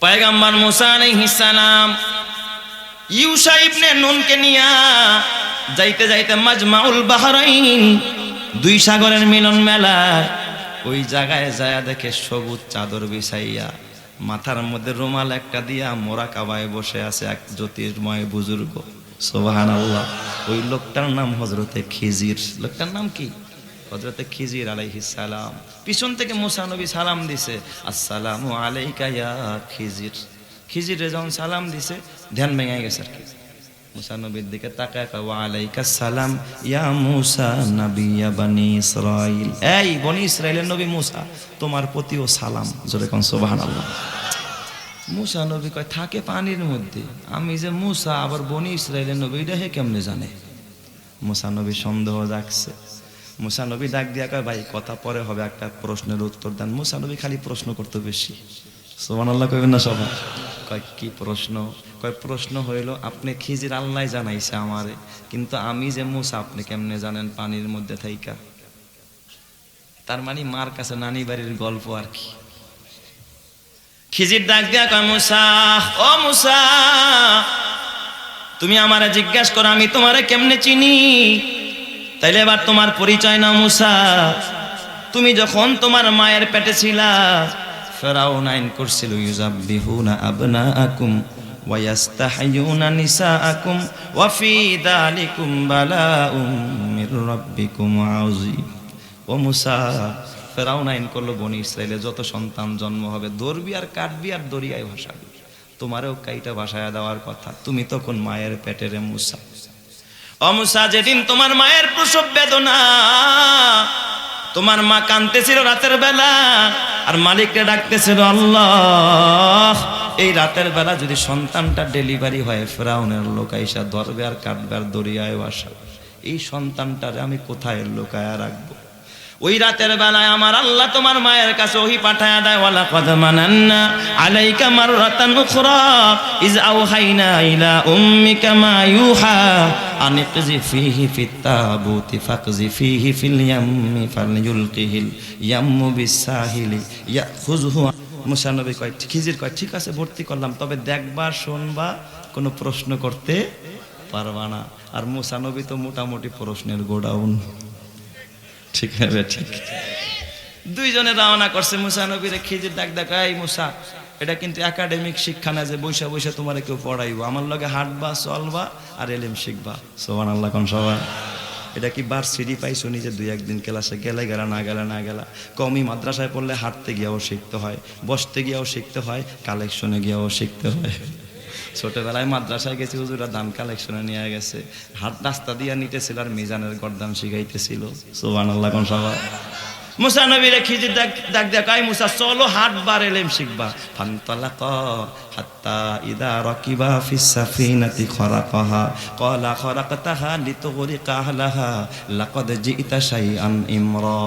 পয়গম্বর মুসা আলাইহিস সালাম ইউশা ইবনে নুনকে নিয়া যাইতে যাইতে মাজমাউল বাহরাইন, দুই সাগরের মিলন মেলা, ওই জায়গায় যায়া দেখে সবুজ চাদর বিছাইয়া মাথার মধ্যে রুমাল একটা দিয়া মোরাকাবায় বসে আছে এক জ্যোতির্ময় বুজুর্গ। সুবহানাল্লাহ। ওই লোকটার নাম হযরতে খিজির। লোকটার নাম কি? হযরতে খিজির আলাইহিস সালাম। পিছন থেকে মুসা নবী সালাম দিছে, আসসালামু আলাইকা ইয়া খিজির। খিজিরে যখন সালাম দিছে ধ্যান ভেঙে গেছে আর কি। মুসা নবীর দিকে তাকায় কয়, ওয়া আলাইকাস সালাম ইয়া মুসা নবিয়্যা বনি ইসরাইল। এই বনি ইসরাইলের নবী মুসা, তোমার প্রতিও সালাম। জোরে কোন সুবহানাল্লাহ। মুসা নবী কয়, থাকে পানির মধ্যে, আমি যে মুসা আবার বনি ইসরাইলের নবী, এটা হে কেমনে জানে? মুসা নবী সন্দেহ জাগছে। মুসা নবী ডাক দিয়া কয়, ভাই কথা পরে হবে, একটা প্রশ্নের উত্তর দেন। মুসা নবী খালি প্রশ্ন করতে বেশি। সুবহানাল্লাহ কইবেন না সবাই? কয় কি প্রশ্ন? কয় প্রশ্ন হইল, আপনি খিজির আল্লাহ জানাইছে আমারে, কিন্তু আমি যে মুসা আপনি কেমনে জানেন পানির মধ্যে থাইকা? তার মানে মার কাছে নানি বাড়ির গল্প আর কি। খিজির ডাক দিয়া কয়, মুসা, ও মুসা, তুমি আমারে জিজ্ঞাসা করো আমি তোমারে কেমনে চিনি? তাইলে এবার তোমার পরিচয় না মুসা। তুমি যখন তোমার মায়ের পেটে ছিলা, ফেরাউন আইন করছিল, ইউযাববিহুনা আবনাআকুম ওয়া ইস্তাহয়ুনা নিসাআকুম ওয়া ফি যালিকুম বালাউম মির রাব্বিকুম আযীম। ও মুসা, ফেরাউন আইন করলো বনি ইসরাইলে যত সন্তান জন্ম হবে দৌড়বি আর কাটবি আর দরিয়ায় ভাসাবি, তোমারও কাইটা ভাসায়া দেওয়ার কথা। তুমি তখন মায়ের পেটের মুসা। ও মুসা, যেদিন তোমার মায়ের প্রসব বেদনা, তোমার মা কাঁদতেছিল রাতের বেলা আর মালিককে ডাকতেছিল, আল্লাহ, এই রাতের বেলা যদি সন্তানটা ডেলিভারি হয়, ফেরাউনের লোক আইসা ধরবে আর কাটবে আর দরিয়ায় ভাসাবে, এই সন্তানটারে আমি কোথায় লুকায়া রাখবো? ওই রাতের বেলায় আমার আল্লাহ তোমার মায়ের কাছে ওহী পাঠায়া দেয়, ওয়ালা কাদ মানান্না আলাইকা মাররাতান উখরা ইজ আওহাইনা ইলা উম্মিকা মা ইউহা আনিকজি ফিহি ফিত তাবুতি ফাকজি ফিহি ফিল ইয়াম্মি ফালইউলকিহিল ইয়াম্মু বিসাহিলি ইয়াখুযহু। মুসা নবী কয়, খিজির কয়, ঠিক আছে ভর্তি করলাম, তবে দেখবা শুনবা কোনো প্রশ্ন করতে পারবা না। আর মুসা নবী তো মোটামুটি প্রশ্নের গোডাউন। ঠিক আছে, ঠিক। দুইজনে রওনা করছে মুসা নবীরে। খিজির ডাক দেখায়, মুসা, এটা কিন্তু একাডেমিক শিক্ষা না যে বৈশা বৈশা তোমার কেউ পড়াইবো, আমার লগে হাঁটবা চলবা আর এলিম শিখবা। সুবহানাল্লাহ কোন সবাই? এটা কি ভার্সিটি পাইছো নিজে দুই একদিন ক্লাসে গেলে গেলা না গেলে না গেলা? কমই মাদ্রাসায় পড়লে হাঁটতে গিয়েও শিখতে হয়, বসতে গিয়েও শিখতে হয়, কালেকশনে গিয়েও শিখতে হয়। ছোটবেলায় মাদ্রাসায় গেছি, হুজুরা দান কালেকশনে নিয়ে গেছে, হাত রাস্তা দিয়া নিতেছিল আর মিজানের গর্দান শিখাইতেছিল। সুবহানাল্লাহ কোন সবাই? মুসা নবীর খিজির ডাক দেয়া কয়, মুসা চলো হাঁটবার এলেম শিখবা। ফান্তালাকা হাত্তা ইদা রাকিবা ফিস সাফিনাতি খরাকাহা ক্বালা খরাকতাহা লিতুগরিকা আহলাহা লাকাদ জিইতা শাইআন ইমরা।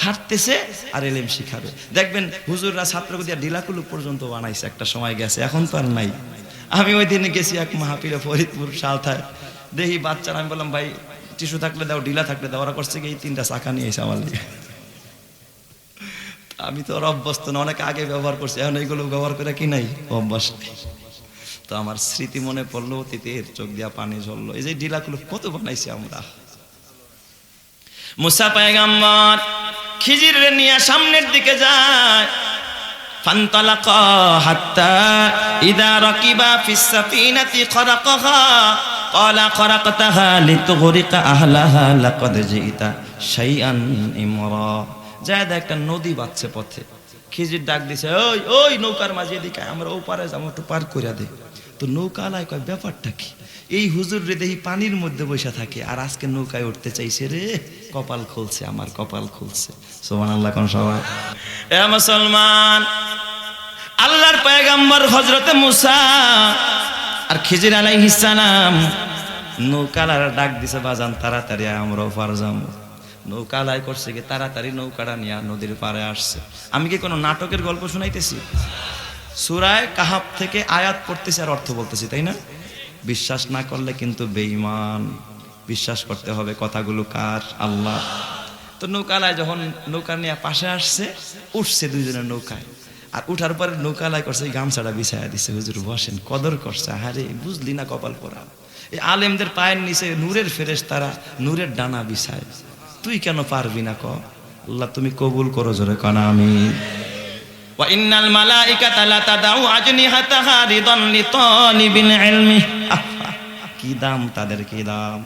হাঁটতেছে আর এলেম শিখাবে। দেখবেন হুজুররা ছাত্রকে দিয়া ঢিলাকুলু পর্যন্ত বানাইছে, একটা সময় গেছে, এখন তো আর নাই। আমি ওই দিনে গেছি এক মাহফিলে ফরিদপুর সালথায়, দেখি বাচ্চারা, আমি বললাম ভাই টিস্যু থাকলে দাও, ঢিলা থাকলে দাও। ওরা করছে কি, এই তিনটা চাকা নিয়ে এসে আমার লিগে। আমি তো অভ্যস্ত না, অনেক আগে ব্যবহার করছি, এখন এইগুলো ব্যবহার করে কি নাই অভ্যাস। তো আমার স্মৃতি মনে পড়লো, অতীতের চোখ দিয়া পানি ঝরলো। এই যে ঢিলাগুলো কত বানাইছি আমরা। মুসা পয়গম্বর খিজিরে নিয়ে সামনের দিকে যায়। ফান্তালাকা হাত্তা ইদা রাকিবা ফিস সাফিনাতি খরাকাহা ক্বালা খরাকতাহা লিতুগরিকা আহলাহা লাকাদ জিইতা শাইআন ইমরা। যায় একটা নদী বাচ্ছে পথে। খিজির ডাক দিছে, ওই ওই নৌকার মাঝে এদিকে আমরা ও পারে যাবো, একটু পার করে দে। তো নৌকালায় কয়, ব্যাপারটা কি? এই হুজুর রে দেখি পানির মধ্যে বসে থাকে আর আজকে নৌকায় উঠতে চাইছে রে, কপাল খুলছে, আমার কপাল খুলছে। সুবহানাল্লাহ কোন সবাই? এ মুসলমান, আল্লাহর পয়গম্বর হযরতে মুসা আর খিজির আলাইহিস সালাম নৌকালার ডাক দিছে, বাজান তাড়াতাড়ি আমরা পার যাবো। নৌকালায় করছে কি, তাড়াতাড়ি নৌকাটা নিয়ে নদীর পাড়ে আসছে। আমি কি কোনো নাটকের গল্প শুনাইতেছি? সূরা কাহাফ থেকে আয়াত পড়তেছি আর অর্থ বলতেছি, তাই না? বিশ্বাস না করলে কিন্তু বেঈমান। বিশ্বাস করতে হবে কথাগুলো কার? আল্লাহ। তো নৌকালায় যখন নৌকা নিয়ে পাশে আসছে, উঠছে দুইজনের নৌকায়। আর উঠার পরে নৌকালাই করছে, এই গামছাটা বিছাইয়া দিছে, হুজুর বসেন, কদর করছে। আরে বুঝলি না কপাল পোড়া, এই আলেমদের পায়ের নিচে নূরের ফেরেশতারা নূরের ডানা বিছায়, তুই কেন পারবি না? ক আল্লাহ তুমি কবুল করো, জোরে কানা আমিন। ওয়া ইন্নাল মালাইকাতা লা তাদাউ আজনিহাতাহা রিদান লিতালিবিল ইলমি। কি দাম তাদের, কি দাম।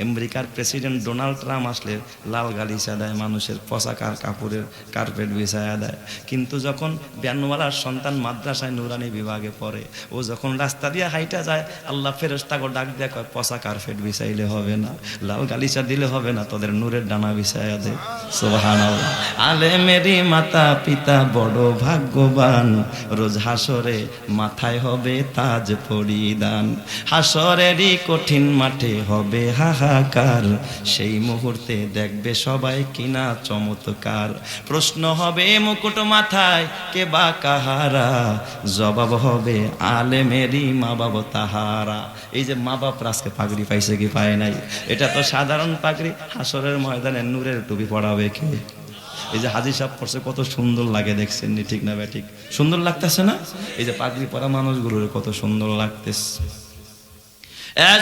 আমেরিকার প্রেসিডেন্ট ডোনাল্ড ট্রাম্প আসলে লাল গালিচা দেয়, মানুষের পশাকার কাপড়ের কার্পেট বিছায়া দেয়। কিন্তু যখন ব্যানওয়ালার সন্তান মাদ্রাসায় নুরানি বিভাগে পড়ে, ও যখন রাস্তা দিয়ে হাইটা যায়, আল্লাহ ফেরেশতাকে ডাক দিয়ে কয়, পশা কার্পেট বিছাইলে হবে না, লাল গালিচা দিলে হবে না, তোদের নূরের ডানা বিছায়া দে। সুবহানাল্লাহ। আলেমেরই মাতা পিতা বড় ভাগ্যবান, রোজ হাসরে মাথায় হবে তাজ পরিধান। হাসরেরই কঠিন মাঠে হবে হাহাকার, সেই মুহূর্তে দেখবে সবাই কিনা চমৎকার। প্রশ্ন হবে মুকুট মাথায় কে বা কাহারা, জবাব হবে আলেমেরই মা বাবা তাহারা। এই যে মা বাপ আজকে পাগড়ি পাইছে কি পায় নাই, এটা তো সাধারণ পাগড়ি, হাসরের ময়দানে নূরের টুপি পড়াবে কে? এই যে হাজী সাহেব পড়ছে, কত সুন্দর লাগে, দেখছেন নি? ঠিক না ঠিক সুন্দর লাগতেছে না? এই যে পাগড়ি পরা মানুষগুলোর কত সুন্দর লাগতেছে।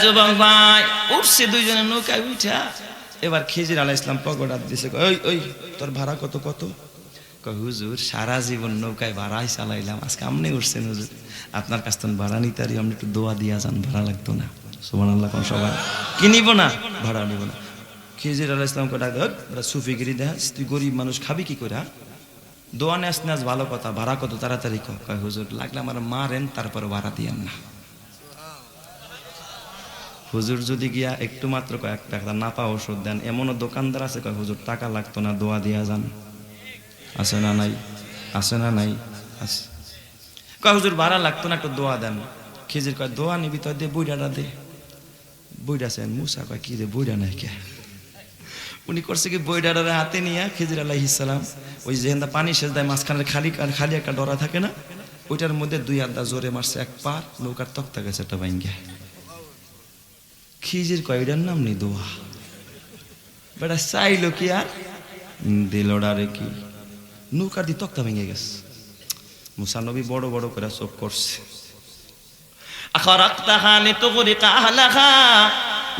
যুবক ভাই উঠছে দুইজনে নৌকায় উঠা, এবার খিজির আলাইহিস সালাম পকেট হাত দিছে, ওই ওই তোর ভাড়া কত? কত? কয় হুজুর সারা জীবন নৌকায় ভাড়াই চালাইলাম, আজকে আপনি উঠছেন হুজুর, আপনার কাছ থেকে ভাড়া নিতে পারি, আপনি একটু দোয়া দিয়া যান, ভাড়া লাগতো না। সুবহানাল্লাহ। কোন সবাই কি নিব না, ভাড়া নিব না। খিজির আলাইহিস সালামকে ডাক দেয়, সুফিগিরি দেখাস, তুই গরিব মানুষ খাবি কি করে? দোয়া নেস নেস ভালো কথা, ভাড়া কত তাড়াতাড়ি কয় হুজুর লাগলে আমার মারেন, তারপরে ভাড়া দিয়েন না। হুজুর যদি গিয়া একটু মাত্র কয়েক টাকা না পাও ওষুধ দেন, এমনও দোকানদার আছে কয় হুজুর টাকা লাগতো না, দোয়া দিয়া যান। আছে না নাই? আছে না নাই? আছে। কয় হুজুর ভাড়া লাগতো না, একটু দোয়া দেন। খিজির কয় দোয়া নিবি তো দে, বইডাটা দে। বইডা আছেন মুসা কয় কি রে, বইডা নাই কে? উনি করছে কি, বইডাটার হাতে নিয়ে খিজির আলাইহিস সালাম ওই যেহেন্দা পানি সেচ দেয় মাঝখানে খালি একটা ডরা থাকে না, ওইটার মধ্যে দুই আধা জোরে মারছে, এক পার নৌকার তক্তা গেছে একটা ভাঙ্গা। খিজির কয় এটার নাম নি দোয়া। বেটা চাইলো কি আর দিলডা রে কি, নৌকার দিয়ে তক্তা ভেঙে গেছে। মুসা নবী বড় বড় করে চোখ করছে। আখরাকতাহা লিতুগরিকা আহলাহা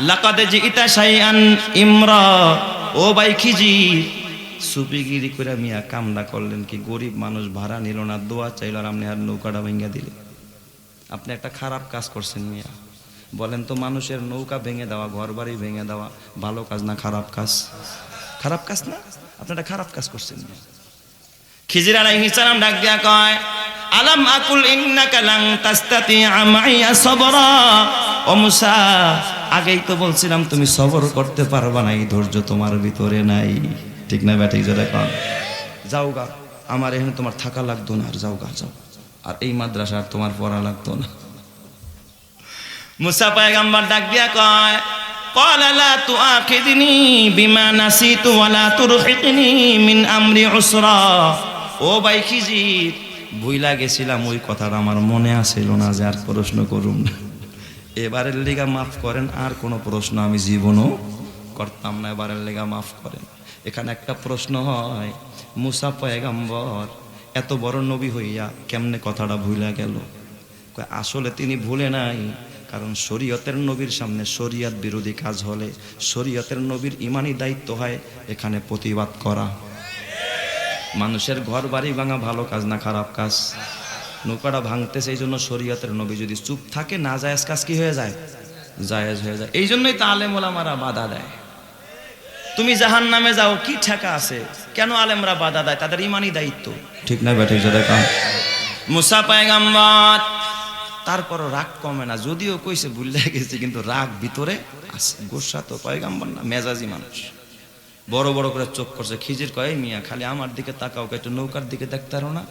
লাকাদ জিইতা শাইআন ইমরা। ও ভাই খিজির, সুপিগিরি করে মিয়া কামনা করলেন কি, গরিব মানুষ ভাড়া নিল না, দোয়া চাইল, আর আপনি আর নৌকাটা ভেঙে দিলেন। আপনি একটা খারাপ কাজ করছেন মিয়া। বলেন তো, মানুষের নৌকা ভেঙে দেওয়া, ঘর বাড়ি ভেঙে দেওয়া ভালো কাজ না খারাপ কাজ? খারাপ কাজ না? আপনি একটা খারাপ কাজ করছেন। খিজির আলাইহিস সালাম ডাক দিয়া কয়, আলাম আকুল ইন্নাকা লান তাস্তাতিআ মাইয়া সাবরা। ও মুসা, আগেই তো বলছিলাম তুমি সবর করতে পারবা না, এই ধৈর্য তোমার ভিতরে নাই। ঠিক না ব্যাটিক জোরে কন। যাও গা, আমার এখানে তোমার থাকা লাগতো না, আর যাও গা, যাও। আর এই মাদ্রাসা আর তোমার পড়া লাগতো না। মুসা পয়গম্বর ডাক দিয়া কয়, ক্বালা লা তুআখিযনি বিমা নাসিতু ওয়া লা তুরহিকনি মিন আমরি উসরা। ও ভাই খিজির, ভুইলা গেছিলাম, ওই কথাটা আমার মনে আসিল না যে আর প্রশ্ন করুম না, এবারের লেগা মাফ করেন, আর কোনো প্রশ্ন আমি জীবনও করতাম না, এবারের লেগা মাফ করেন। এখানে একটা প্রশ্ন হয়, মুসা পয়গম্বর এত বড় নবী হইয়া কেমনে কথাটা ভুইলা গেল? আসলে তিনি ভুলে নাই, কারণ শরীয়তের নবীর সামনে শরীয়ত বিরোধী কাজ হলে শরীয়তের নবীর ইমানি দায়িত্ব হয় এখানে প্রতিবাদ করা। মানুষের ঘর বাড়ি ভাঙা ভালো কাজ না খারাপ কাজ? নৌকাটা ভাঙতেছে, এই জন্য শরীয়তের নবী যদি চুপ থাকে, না জায়েজ কাজ কি হয়ে যায়? জায়েজ হয়ে যায়। এই জন্যই তো আলেম ওলামারা বাধা দেয়। তুমি জাহান্নামে যাও, কি ঠেকা আছে? কেন আলেমরা বাধা দেয়? তাদের ইমানি দায়িত্ব। ঠিক না বেঠিক জোরে কন। মুসা পয়গম্বর তারপরও রাগ কমে না, যদিও কইছে ভুলে গেছে, কিন্তু রাগ ভিতরে আছে। গোসা তো পয়গম্বর না, মেজাজি মানুষ। বড় বড় করে চোখ করছে। খিজির কয়, মিয়া খালি আমার দিকে তাকাও, একটু নৌকার দিকে দেখতে পারো না?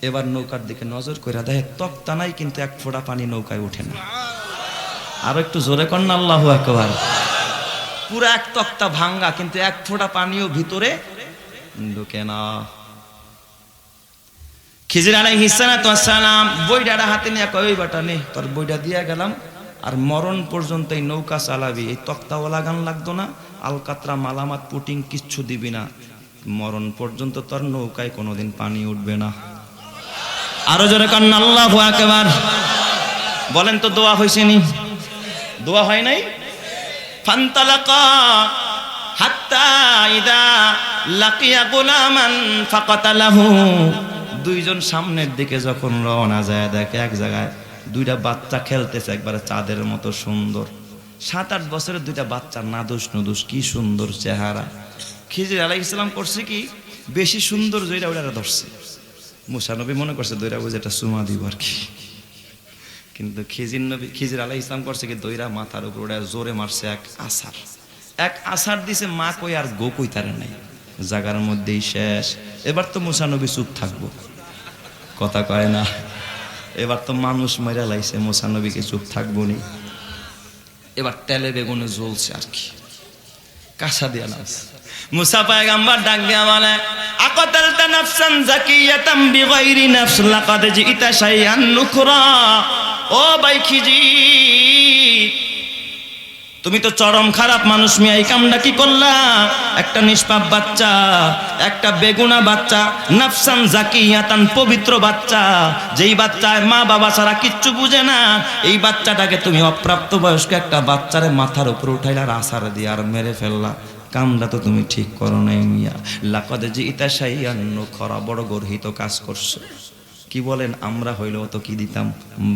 এবার নৌকার দিকে নজর করে দেখে তক্তা নাই, কিন্তু এক ফোঁটা পানি নৌকায় উঠে না। আর একটু জোরে কর না আল্লাহু আকবার। পুরা এক তক্তা ভাঙ্গা, কিন্তু এক ফোঁটা পানিও ভিতরে ঢুকে না। খিজির আলাইহিস সালাম বইডাটা হাতে নিয়ে কয়, ওই বাটা নে, তোর বইডা দিয়ে গেলাম, আর মরণ পর্যন্ত এই নৌকা চালাবি, এই তক্তাওয়ালা গান লাগতো না, আলকাতরা মালামাত পুটিং কিচ্ছু দিবি না, মরণ পর্যন্ত তোর নৌকায় কোনোদিন পানি উঠবে না। আরো জোরে কান্না আল্লাহু আকবার। বলেন তো দোয়া হয়েছে নি? দোয়া হয় নাই? ফান্তালাকা হাত্তা ইদা লাকিয়া গুলামান ফাকাতালাহু। দুইজন সামনের দিকে যখন রওনা যায় দেখে এক জায়গায় দুইটা বাচ্চা খেলতেছে, একবারে চাঁদের মতো সুন্দর। 7-8 বছরের দুইটা বাচ্চা, নাদুস নুদুস, কি সুন্দর চেহারা। খিজির আলাইহিস সালাম করছে কি, বেশি সুন্দর জয়রা ওরা ধরছে। মুসা নবী মনে করছে দইরা বুঝে এটা চুমা দিব আর কি, কিন্তু খিজির আলাইহিস সালাম করছে কি, দইরা মাথার উপর ওরা জোরে মারছে এক আসার দিছে। মা কই আর গো কই তারে নাই, জাগার মধ্যেই শেষ। এবার তো মুসা নবী চুপ থাকবো, কথা কয় না। এবার তো মানুষ মেরা লাইছে, মুসা নবীকে চুপ থাকবো নি। এবার তেলে বেগুনে জ্বলছে আর কি, কাঁসা দিয়া নাচ। মুসা পয়গম্বর ডাক দিয়া বলে, আকাতালতা নাফসান যাকিয়াতাম বিগাইরি নাফস লাকাদ জিতা শাইআন নুকরা। ও ভাই খিজির, তুমি তো চরম খারাপ মানুষ মিয়া, এই কামটা কি করলা? একটা নিষ্পাপ বাচ্চা, একটা বেগুনা বাচ্চা, নাফসান জাকিয়াতান, পবিত্র বাচ্চা, যেই বাচ্চায় মা বাবা ছাড়া কিচ্ছু বুঝে না, এই বাচ্চাটাকে তুমি অপ্রাপ্ত বয়স্ক একটা বাচ্চারে মাথার উপর উঠাইলা, আর আসার দিয়ে আর মেরে ফেললা। কামটা তো তুমি ঠিক করো নাই মিয়া। লাকাদ জিতা শাইআন নুকরা, বড় গর্হিত কাজ করছো। কি বলেন, আমরা হইলেও তো কি দিতাম,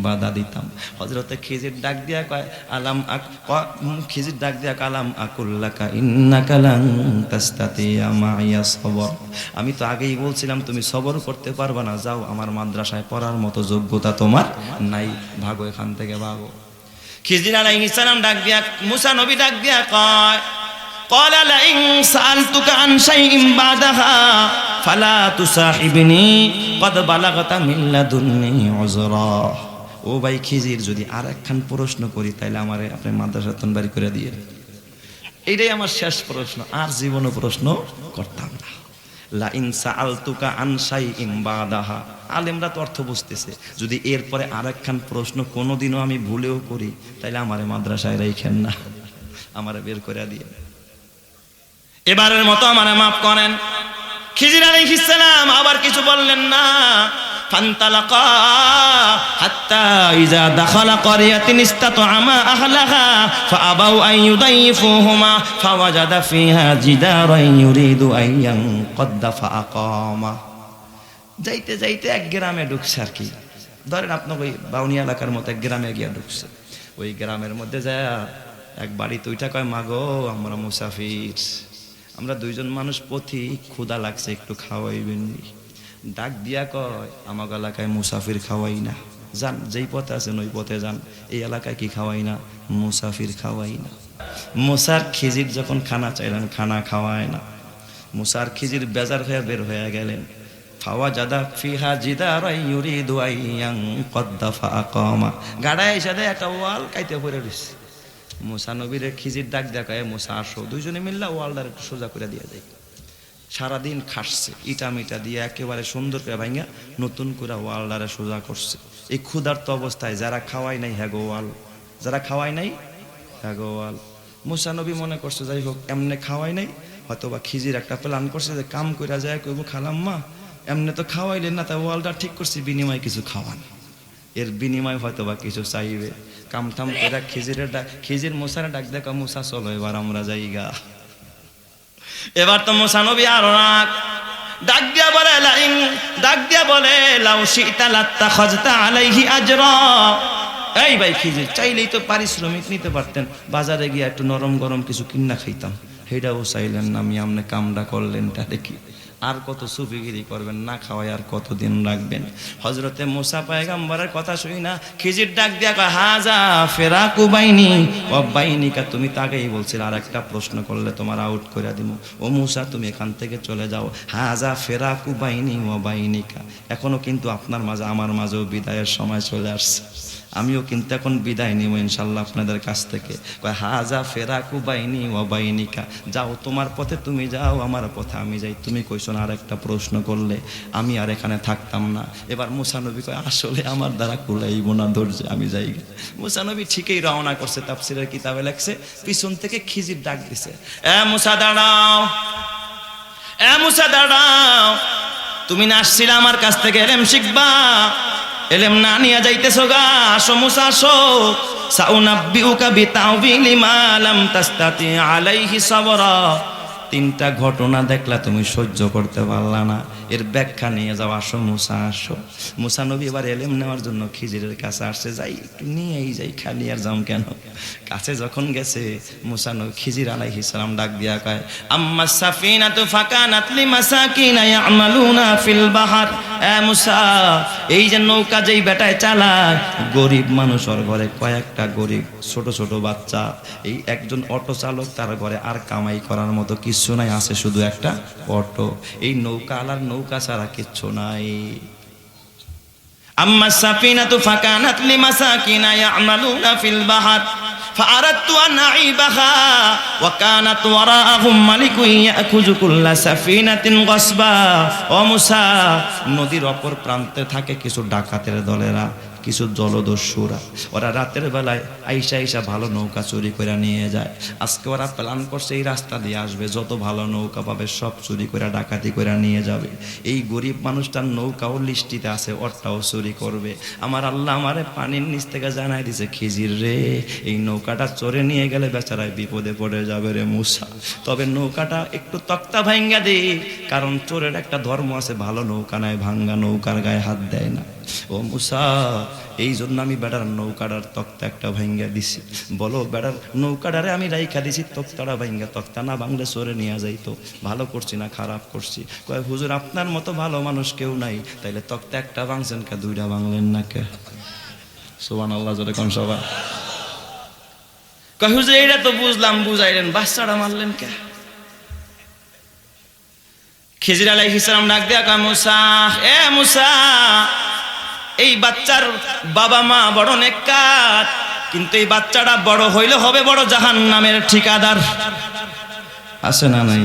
বাধা দিতাম। হযরতে খিজির ডাক দিয়া কয়, খিজির ডাক দিয়া কালাম আকুল্লাকা ইন্নাকা লান তাস্তাতিয়া মাইয়া সবর। আমি তো আগেই বলছিলাম তুমি সবর করতে পারবা না, যাও, আমার মাদ্রাসায় পড়ার মতো যোগ্যতা তোমার নাই, ভাগো এখান থেকে ভাগো। খিজির আলাইহিস সালাম ডাক দিয়া, মুসা নবী ডাক দিয়া কয়, قال لئن سألتك عن شيء بعدها فلا تصاحبني قد بلغت من لدني عذرا। ও ভাই খিজির, যদি আর একখান প্রশ্ন করি তাইলে আমারে আপনি মাদ্রাসা তন বাড়ি করে দিয়ে, এইটাই আমার শেষ প্রশ্ন, আর জীবনে প্রশ্ন করতাম না। লাইন সাআলতুকা আন শাইইন বাদাহা, আলেমরা তো অর্থ বুঝতেছে, যদি এরপরে আর একখান প্রশ্ন কোনোদিনও আমি ভুলেও করি তাইলে আমারে মাদ্রাসায় রাইখেন না, আমারে বের করে দিয়ে, এবারের মতো আমারে মাফ করেন। খিজির আলাইহিস সালাম আবার কিছু বললেন না। ফান্তালাকা হাত্তা ইযা দাখালা ক্বরিয়াতিন ইসতাতআমা আহলাহা ফাআবাউ আন ইউদাইফুহুমা ফাওয়াজাদা ফিহা জিদারান ইউরিদু আন ইয়ানকাদ্দা ফাআকামা। যাইতে যাইতে এক গ্রামে ঢুকছে আর কি, ধরেন আপনার ওই বাউনি এলাকার মতো এক গ্রামে গিয়া ঢুকছে। ওই গ্রামের মধ্যে যায় এক বাড়িতে ওইটা কয়, মাগো আমরা মুসাফির, আমরা দুইজন মানুষ পথি, ক্ষুধা লাগছে, একটু খাওয়াইবেন। ডাক দিয়া কয়, আমার এলাকায় মুসাফির খাওয়াই না, যান, যেই পথে আছেন ওই পথে যান, এই এলাকায় কি খাওয়াই না, মুসাফির খাওয়াই না। মুসার খিজির যখন খানা চাইলেন, খানা খাওয়ায় না। মুসার খিজির বেজার হয়ে বের হয়ে গেলেন। ফাওয়াজাদা ফিহা জিদারান ইউরিদু আন ইয়ানকাদ্দা ফাআকামা, গাড়ায় এসে একটা ওয়াল কাইতে পড়ে রইছে। মুসা নবীর খিজির ডাক দেখায়, মুসা আসো, দুইজনে মিল্লা ওয়ালদার একটু সোজা করে দিয়ে যায়। সারাদিন খাটছে, ইটা মিটা দিয়ে একেবারে সুন্দর করে ভাঙা নতুন করে ওয়ালদারে সোজা করছে। এই ক্ষুধার্ত অবস্থায় যারা খাওয়াই নাই হ্যাগো ওয়াল, যারা খাওয়াই নাই হ্যাগো ওয়াল। মুসা নবী মনে করছে যাই হোক এমনি খাওয়াই নাই, হয়তো বা খিজির একটা প্ল্যান করছে যে কাম করে যায় কইব, খালাম্মা এমনি তো খাওয়াইলেন না, তাই ওয়ালটা ঠিক করছি, বিনিময় কিছু খাওয়ান, এর বিনিময় হয়তো বা কিছু চাইবে। কামঠাম করে খিজির মুসারে ডাক দেখা, মুসা চলো এবার আমরা যাইগা। এবার তো মুসা নবী আর ডাক দিয়া বলে লাউ শিতা লাত্তাখাযতা আলাইহি আজরা। এই ভাই খিজির, চাইলেই তো পারিশ্রমিক নিতে পারতেন, বাজারে গিয়ে একটু নরম গরম কিছু কিনা খাইতাম, সেটাও চাইলেন না। আমি আমনে কামটা করলেন তা দেখি, আর কত সুফিগিরি করবেন, না খাওয়ায় আর কতদিন রাখবেন। হযরতে মুসা পয়গম্বরের কথা শুই না, খিজির ডাক দিয়া কয়, হাজা ফিরাকু বাইনি ওয়া বাইনিকা, তুমি তাকেই বলছিলে আর একটা প্রশ্ন করলে তোমার আউট করে দিব। ও মুসা তুমি এখান থেকে চলে যাও, হাজা ফিরাকু বাইনি ওয়া বাইনিকা, এখনো কিন্তু আপনার মাঝে আমার মাঝেও বিদায়ের সময় চলে আসছে, আমিও কিন্তু এখন বিদায় নিব ইনশাল্লাহ আপনাদের কাছ থেকে। কয় হাজা ফেরাকু বাইনি ওয়া বাইনিকা, যাও তোমার পথে তুমি যাও, আমার পথে আমি যাই, তুমি কইছো না আর একটা প্রশ্ন করলে আমি আর এখানে থাকতাম না। এবার মুসা নবী কয়, আসলে আমার দ্বারা কুলাইব না, ধৈর্য, আমি যাই। মুসা নবী ঠিকই রওনা করছে, তাফসীরের কিতাবে লেখছে, পিছন থেকে খিজির ডাক দিছে, এ মুসা দাঁড়াও, এ মুসা দাঁড়াও। তুমি না আসছিলা আমার কাছ থেকে এলেম শিখবা, এলেম না নিয়ে যাইতেছো গা, আসো মুসা আসো। সাউনাব্বিউকা বিতাউবিলি মা লাম তাস্তাতি আলাইহি সাবরা। তিনটা ঘটনা দেখলা তুমি সহ্য করতে পারলা না, এর ব্যাখ্যা নিয়ে যাও, আসো মুসা আসো। মুসা নবী এবার এলেম নেওয়ার জন্য খিজিরের কাছে আসছে, যাই একটু নিয়েই যাই, খালি আর যাও কেন। কাছে যখন গেছে মুসা নবী খিজির আলাইহিস সালাম ডাক দিয়া কয়, আম্মা সাফিনাতু ফাকানাত লিমাসাকিনা ইয়ামালুনা ফিল বাহার। এ মুসা, এই যে নৌকা যেই বেটায় চালায়, গরিব মানুষের ঘরে কয়েকটা গরিব ছোট ছোট বাচ্চা, এই একজন অটো চালক, তার ঘরে আর কামাই করার মতো কিছু নাই, আছে শুধু একটা অটো। এই নৌকা আলার নৌকা ছাড়া কিচ্ছু নাই। আম্মা সাফিনাতু ফাকানাত লিমাসাকিনা ইয়ামালুনা ফিল বাহার ফাআরাদতু আন আইবাহা ওয়া কানাত ওয়ারাআহুম মালিকুন ইয়াখুযু কুল্লা সাফিনাতিন গসবা। ও মুসা, নদীর অপর প্রান্তে থাকে কিছু ডাকাতের দলেরা, কিছু জলদস্যুরা, ওরা রাতের বেলায় আইসা ভালো নৌকা চুরি করে নিয়ে যায়। আজকে ওরা প্ল্যান করছে এই রাস্তা দিয়ে আসবে, যত ভালো নৌকা পাবে সব চুরি করে ডাকাতি করে নিয়ে যাবে। এই গরিব মানুষটার নৌকাও লিস্টিতে আছে, ওরটাও চুরি করবে। আমার আল্লাহ আমারে পানির নিচ থেকে জানাই দিছে, খিজির রে, এই নৌকাটা চড়ে নিয়ে গেলে বেচারায় বিপদে পড়ে যাবে রে মুসা, তবে নৌকাটা একটু তক্তা ভাঙ্গা দে, কারণ চোরের একটা ধর্ম আছে, ভালো নৌকা নাই ভাঙ্গা নৌকার গায়ে হাত দেয় না। ও মুসা, এই জন্য আমি বেড়ার নৌকাটার তক্তা একটা ভাঙ্গা দিছি। বলো, বেড়ার নৌকাটারে আমি রাইখা দিছি, তক্তাটা ভাঙ্গা, তক্তা না ভাঙলে চোরে নিয়ে যাইতো। ভালো করছি না খারাপ করছি? কয় হুজুর, আপনার মতো ভালো মানুষ কেউ নাই, তাইলে তক্তা একটা ভাঙছেন কে, দুইটা ভাঙলেন না কে? সুবহানাল্লাহ, জোরে কোন সবাই। কয় হুজুর, এইটা তো বুঝলাম, বুঝাইলেন, বাচ্চাটা মারলেন কে? খিজির আলাইহিস সালাম ডাক দেয়া কয়, মুসা, এ মুসা, এই বাচ্চার বাবা মা বড় নেককার, কিন্তু এই বাচ্চাটা বড় হইলে হবে বড় জাহান্নামের ঠিকাদার। আছে না নাই?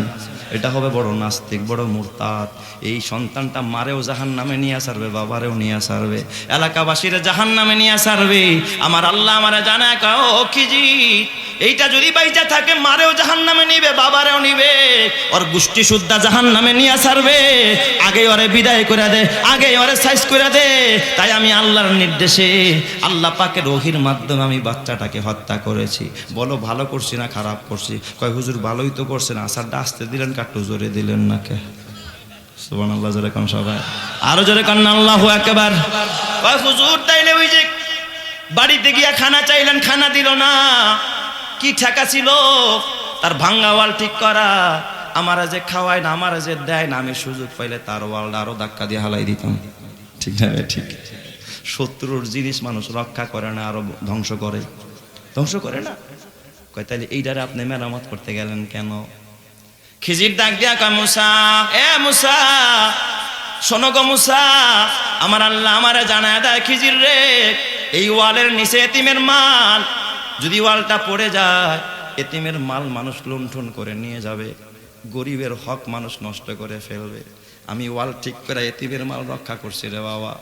এটা হবে বড় নাস্তিক, বড় মুরতাদ। এই সন্তানটা মারেও জাহান্নামে নিয়ে সারবে, বাবারেও নিয়ে সারবে, এলাকাবাসীরা জাহান্নামে নিয়ে সারবে। আমার আল্লাহ আমারে জানায়, ও খিজির, এইটা যদি বাইচা থাকে মারেও জাহান্নামে নিবে, বাবারেও নিবে, ওর গোষ্ঠী শুদ্ধা জাহান্নামে নিয়ে সারবে। আগে ওরে বিদায় করে দে, আগে ওরে সাইজ করে দে। তাই আমি আল্লাহর নির্দেশে, আল্লাহ পাকের ওহির মাধ্যমে আমি বাচ্চাটাকে হত্যা করেছি। বলো, ভালো করছি না খারাপ করছি? কয় হুজুর, ভালোই তো করছেন, আসারটা আসতে দিলেন, কাটু জোরে দিলেন না কে? সুবহানাল্লাহ, জোরে কোন সবাই, আরো জোরে কোন আল্লাহু আকবার। কয় হুজুর, তাইলে ওই যে বাড়িতে গিয়া খানা চাইলেন, খানা দিল না, কি ঠেকা ছিল তার ভাঙ্গা ওয়াল ঠিক করা? আমারা যে খাওয়ায় না, আমারা যে দেয় না, আমি সুযোগ পাইলে তার ওয়ালটা আরো ধাক্কা দিয়ে হালাই দিতাম। ঠিক না? ঠিক। শত্রুর জিনিস মানুষ রক্ষা করে না, আরো ধ্বংস করে, ধ্বংস করে না। কয় তাইলে এইটারে আপনি মেরামত করতে গেলেন কেন? খিজির ডাক দিয়া কয়, মুসা, এ মুসা, শোনো গো মুসা, আমার আল্লাহ আমারে জানায় দেয়, খিজির রে, এই ওয়ালের নিচে এতিমের মাল, যদি ওয়ালটা পড়ে যায়, এতিমের মাল মানুষ লুণ্ঠন করে নিয়ে যাবে, গরিবের হক মানুষ নষ্ট করে ফেলবে। আমি ওয়াল ঠিক করে এতিমের মাল রক্ষা করছি রে বাবা।